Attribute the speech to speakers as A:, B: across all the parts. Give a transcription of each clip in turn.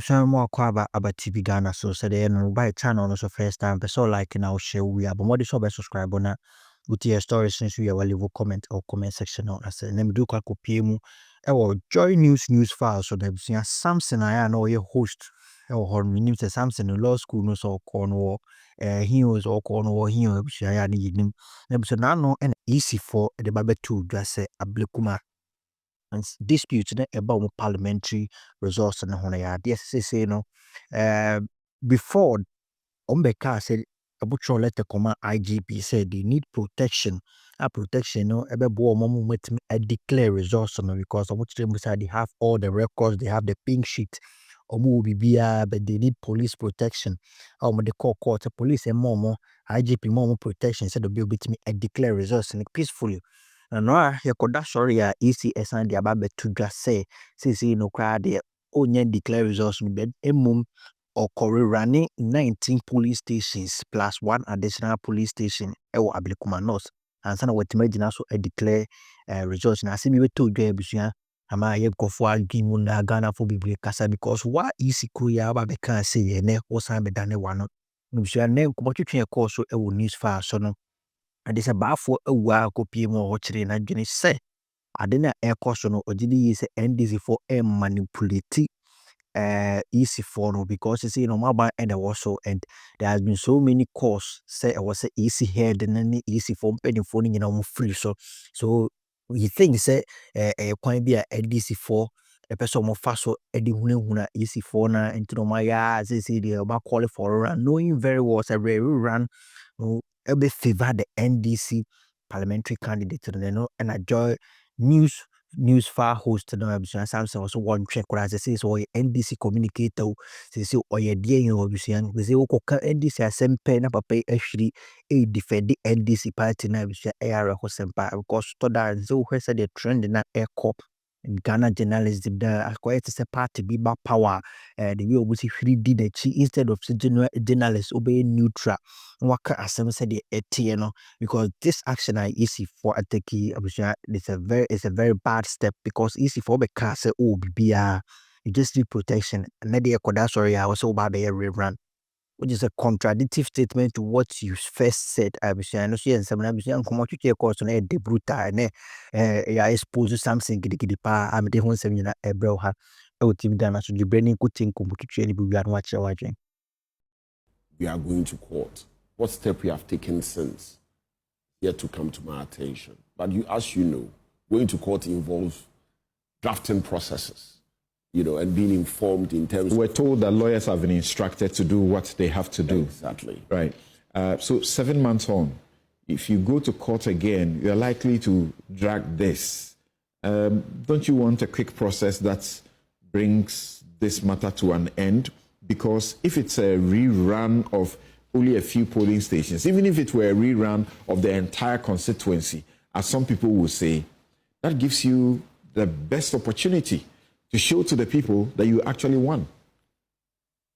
A: some more about Tvghana. So said no by channel also first time. So like now share we are but more so by subscribe on with your stories since we are leave comment or comment section on us. And then do copy mu. Joy news file so that we Samson I know your host. Or meaning to Samson in law school no so corner he was all corner he was share ni nim. So now no and easy for the baby two just say ablekuma and disputes about parliamentary resource and hona ya say no before Ombeka said a letter command IGP said they need protection. A protection no ebe bo omo met declare resource no because they have all the records, they have the pink sheet. Omo bibia but they need police protection. The court police and more IGP more protection said the bill bit me declare resource and peacefully. And no ya koda sorry ya EC and the ababe to just say no cry there onye declare resource no bed emum or running 19 police stations plus one additional police station ewo Ablekuma North and sana wetimagine so declare results na se mi we to dwa abusua ama ye kofo agimu na Ghana for bible kasa because why isi kuya ba be kan say ye ne wo san be dane wa no abusua ne ko twetwe call so ewo news file so no and this Baffour Awuah kopie mo ho kire na dwene se ade na so no ogidi yi se NDC for manipulate EC4 no because you see no mobile and also and there has been so many calls say I was EC head and then EC4 pending phone you know free so you think say quite be a NDC4 a person more fast so edi huna EC4 na into no my say they about call for a run knowing very well say we run no be favor the NDC parliamentary candidate to the no and enjoy news file host no abusua Samson also one check as say so NDC communicator say or ye dey in abusua we say okoka NDC asempe na papa ahwiri defend the NDC party na abusua AR hosempa because to that so who said the trend na echo Ghana journalism that acquired to party be back power the way obusi hwiri di the chi instead of general journalists obey neutral waka asem said the etieno because this action I easy for ateki abusua it's a very bad step because easy for be car say oh bibia you just need protection and na dey koda sorry I also ba be rerun which is a contradictory statement to what you first said abusua no so yen sem na abusua nkomo twetwe course na de brutal ne ya expose something gidigidi pa am de ho sem nyina ebrel ha e Tvghana so gibrani kutin nkomo twetwe ni bibia no ache wadwen.
B: We are going to court. What step we have taken since yet to come to my attention. But as you know, going to court involves drafting processes, and being informed in terms
C: We're told that lawyers have been instructed to do what they have to do.
B: Exactly.
C: Right. So 7 months on, if you go to court again, you're likely to drag this. Don't you want a quick process that brings this matter to an end? Because if it's a rerun of only a few polling stations, even if it were a rerun of the entire constituency, as some people will say, that gives you the best opportunity to show to the people that you actually won.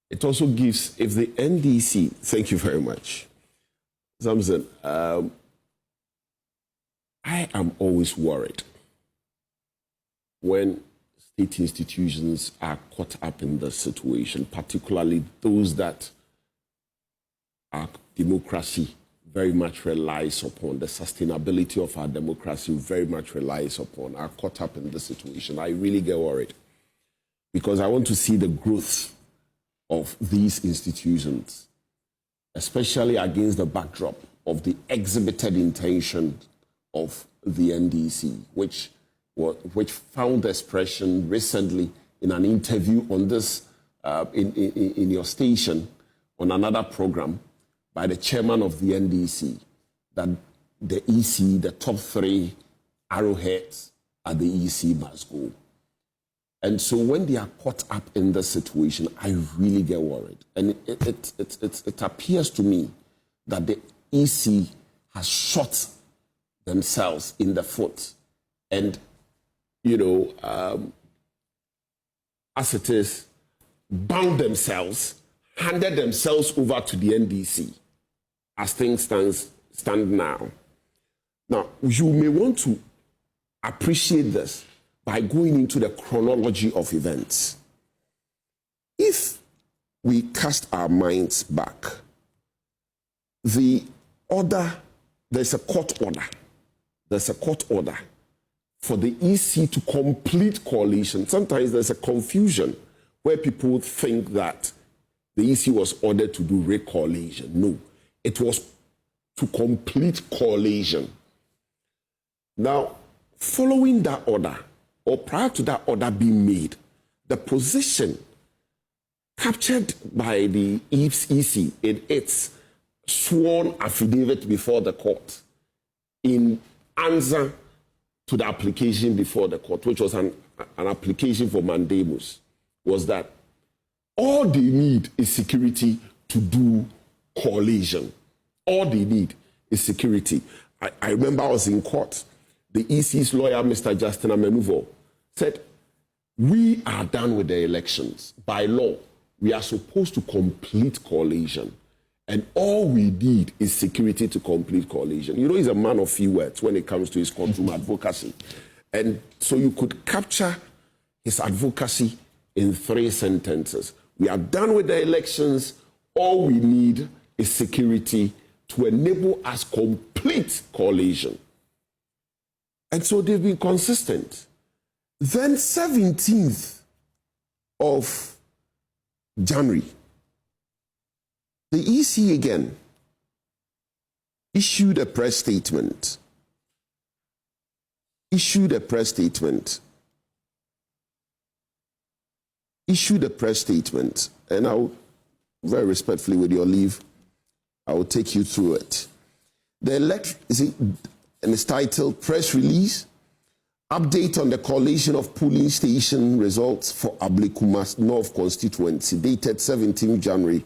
B: It also gives, if the NDC, thank you very much, Samson, I am always worried when state institutions are caught up in this situation, particularly those that our democracy very much relies upon, the sustainability of our democracy very much relies upon, are caught up in this situation. I really get worried because I want to see the growth of these institutions, especially against the backdrop of the exhibited intention of the NDC, which found expression recently in an interview on this, in your station, on another program, by the chairman of the NDC, that the EC, the top 3 arrowheads at the EC must go. And so when they are caught up in this situation, I really get worried. And it appears to me that the EC has shot themselves in the foot. And, as it is, bound themselves, handed themselves over to the NDC as things stand now. Now, you may want to appreciate this by going into the chronology of events. we cast our minds back, the order, there's a court order. There's a court order for the EC to complete coalition. Sometimes there's a confusion where people think that the EC was ordered to do recoalition. No, it was to complete coalition. Now, following that order, or prior to that order being made, the position captured by the EC in its sworn affidavit before the court in answer to the application before the court, which was an application for mandamus, was that all they need is security to do coalition. All they need is security. I remember I was in court. The EC's lawyer, Mr. Justin Amenuvo, said, we are done with the elections. By law, we are supposed to complete coalition. And all we need is security to complete coalition. You know, he's a man of few words when it comes to his courtroom advocacy. And so you could capture his advocacy in 3 sentences. We are done with the elections. All we need is security to enable us complete coalition. And so they've been consistent. Then 17th of January, the EC again issued a press statement. Issued a press statement, and I'll, very respectfully, with your leave, I will take you through it. And it's titled Press Release, Update on the Collation of Polling Station Results for Ablekumas North Constituency, dated 17 January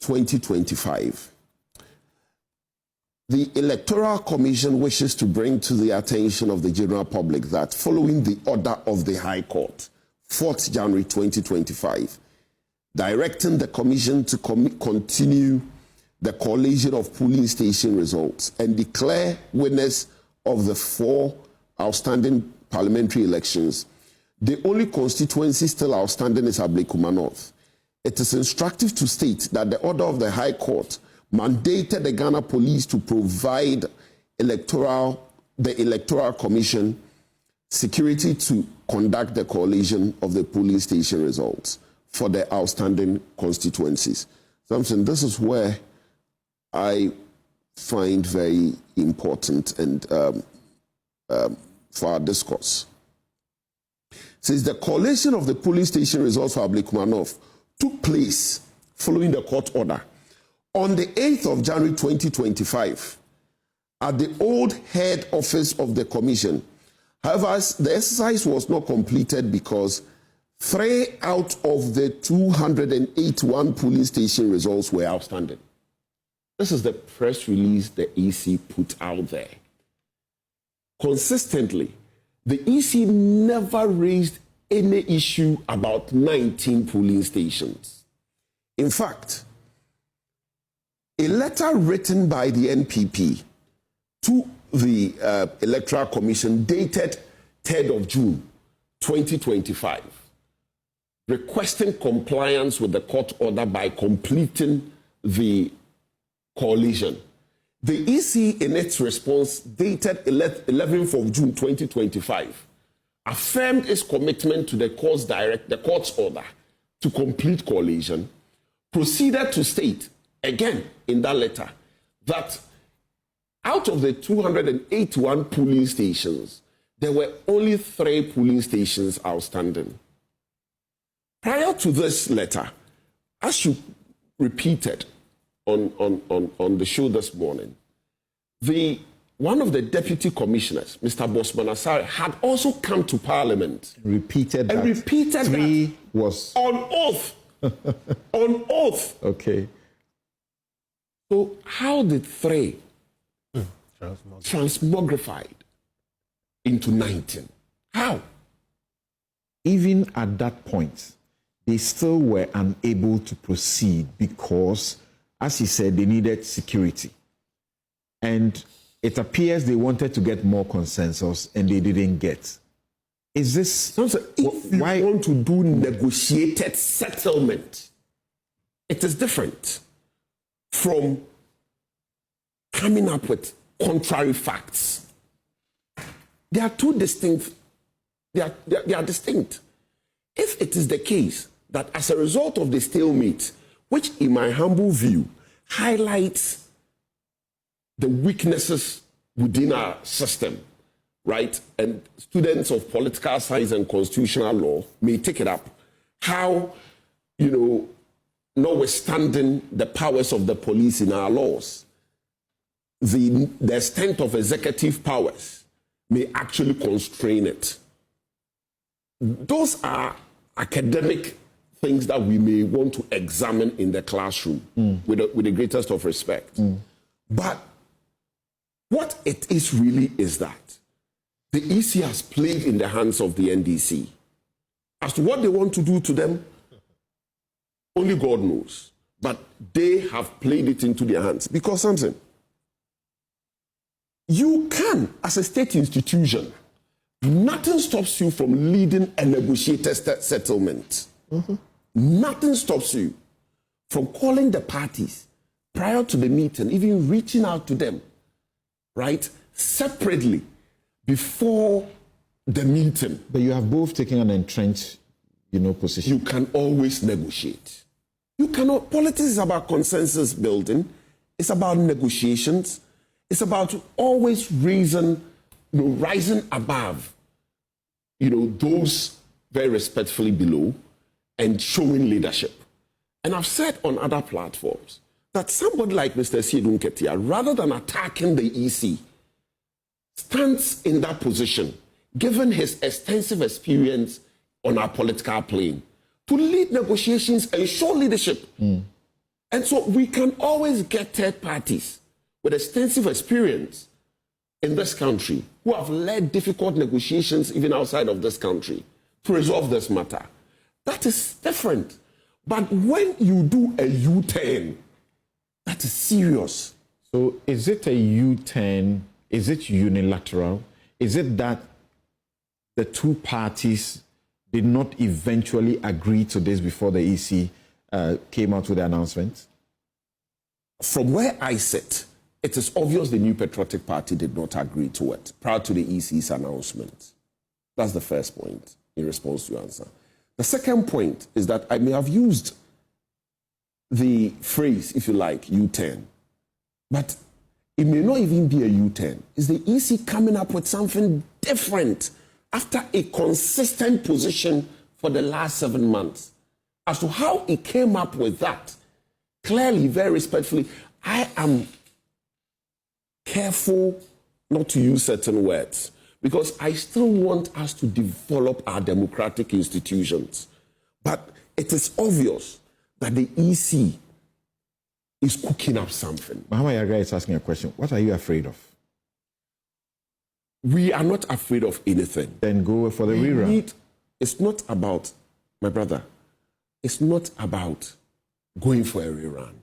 B: 2025. The Electoral Commission wishes to bring to the attention of the general public that following the order of the High Court, 4th January 2025, directing the Commission to continue the collation of polling station results and declare winners of the 4 outstanding parliamentary elections, the only constituency still outstanding is Ablekuma North. It is instructive to state that the order of the High Court mandated the Ghana Police to provide the Electoral Commission security to conduct the collation of the polling station results for the outstanding constituencies. Sampson, this is where I find very important and for our discourse. Since the collation of the polling station results for Ablekuma North took place following the court order on the 8th of January 2025 at the old head office of the commission. However, the exercise was not completed because 3 out of the 281 polling station results were outstanding. This is the press release the EC put out there. Consistently, the EC never raised any issue about 19 polling stations. In fact, a letter written by the NPP to the Electoral Commission dated 3rd of June 2025, requesting compliance with the court order by completing the coalition. The EC, in its response dated 11th of June 2025, affirmed its commitment to the court's order to complete coalition, proceeded to state, again in that letter, that out of the 281 polling stations, there were only 3 polling stations outstanding. Prior to this letter, as you repeated on the show this morning, one of the deputy commissioners, Mr. Bosman Asare, had also come to Parliament.
C: Repeated
B: that
C: 3 was
B: on oath. On oath.
C: Okay.
B: So how did 3 transmogrified into 19? How?
C: Even at that point, they still were unable to proceed because, as he said, they needed security. And it appears they wanted to get more consensus and they didn't get. Is this...
B: So if you want to do negotiated settlement, it is different from coming up with contrary facts. They are two distinct. They are distinct. If it is the case that as a result of the stalemate, which in my humble view highlights the weaknesses within our system, right? And students of political science and constitutional law may take it up. How, notwithstanding the powers of the police in our laws, the extent of executive powers may actually constrain it. Those are academic things that we may want to examine in the classroom with the greatest of respect. But what it is really is that the EC has played in the hands of the NDC. As to what they want to do to them, only God knows. But they have played it into their hands. Because, Samson, you can, as a state institution, nothing stops you from leading a negotiated settlement. Nothing stops you from calling the parties prior to the meeting, even reaching out to them, right, separately before the meeting.
C: But you have both taken an entrenched, position.
B: You can always negotiate. You cannot. Politics is about consensus building. It's about negotiations. It's about always rising above, those very respectfully below, and showing leadership. And I've said on other platforms that somebody like Mr. Siedun Ketia, rather than attacking the EC, stands in that position, given his extensive experience on our political plane, to lead negotiations and show leadership. And so we can always get third parties with extensive experience in this country who have led difficult negotiations even outside of this country to resolve this matter. That is different. But when you do a U-turn, that is serious.
C: So is it a U-turn? Is it unilateral? Is it that the two parties did not eventually agree to this before the EC came out with the announcement?
B: From where I sit, it is obvious the New Patriotic Party did not agree to it prior to the EC's announcement. That's the first point in response to your answer. The second point is that I may have used the phrase, if you like, U-turn, but it may not even be a U-turn. Is the EC coming up with something different after a consistent position for the last 7 months? As to how it came up with that, clearly, very respectfully, I am careful not to use certain words because I still want us to develop our democratic institutions. But it is obvious that the EC is cooking up something.
C: Mahama Yaga is asking a question. What are you afraid of?
B: We are not afraid of anything.
C: Then go for the rerun.
B: It's not about, my brother, it's not about going for a rerun.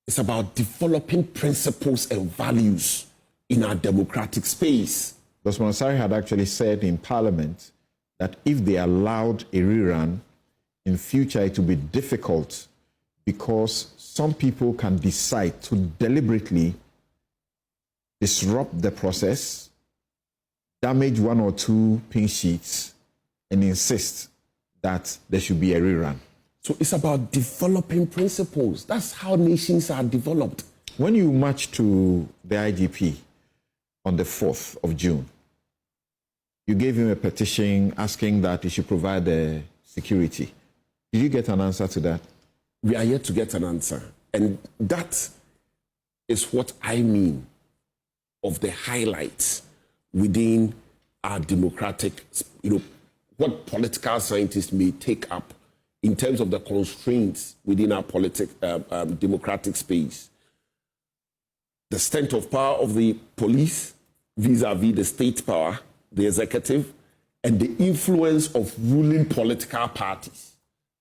B: It's about developing principles and values in our democratic space.
C: Dr. Mansari had actually said in Parliament that if they allowed a rerun, in future it will be difficult because some people can decide to deliberately disrupt the process, damage one or two pink sheets, and insist that there should be a rerun.
B: So it's about developing principles. That's how nations are developed.
C: When you march to the IGP on the 4th of June, you gave him a petition asking that he should provide the security. Did you get an answer to that?
B: We are yet to get an answer. And that is what I mean of the highlights within our democratic, what political scientists may take up in terms of the constraints within our democratic space. The extent of power of the police vis-a-vis the state power, the executive, and the influence of ruling political parties.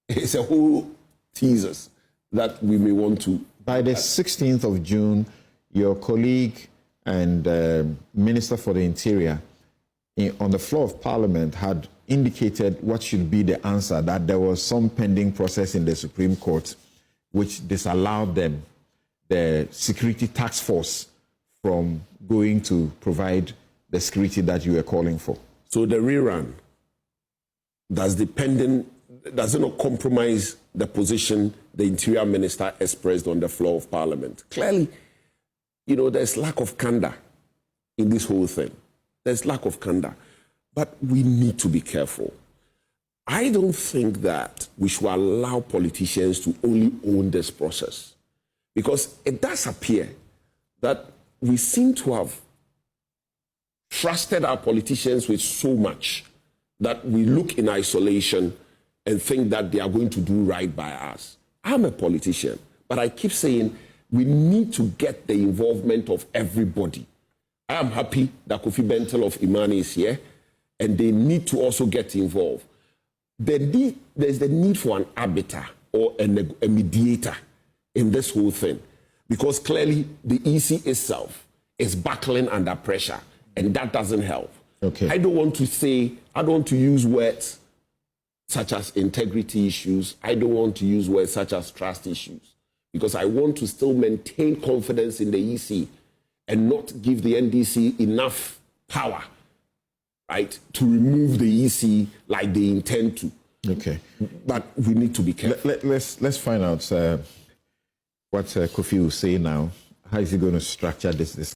B: It's a whole thesis that we may want to...
C: By the 16th of June, your colleague and Minister for the Interior on the floor of Parliament had indicated what should be the answer, that there was some pending process in the Supreme Court which disallowed them, the security task force, from going to provide the security that you were calling for?
B: So the rerun does not compromise the position the Interior Minister expressed on the floor of Parliament. Clearly, there's lack of candor in this whole thing. There's lack of candor. But we need to be careful. I don't think that we should allow politicians to only own this process, because it does appear that we seem to have trusted our politicians with so much that we look in isolation and think that they are going to do right by us. I'm a politician, but I keep saying we need to get the involvement of everybody. I am happy that Kofi Bentel of Imani is here, and they need to also get involved. There's the need for an arbiter or a mediator in this whole thing, because clearly the EC itself is buckling under pressure, and that doesn't help.
C: Okay.
B: I don't want to use words such as integrity issues. I don't want to use words such as trust issues, because I want to still maintain confidence in the EC and not give the NDC enough power, right, to remove the EC like they intend to.
C: Okay.
B: But we need to be careful.
C: Let's find out what Kofi will say now. How is he going to structure this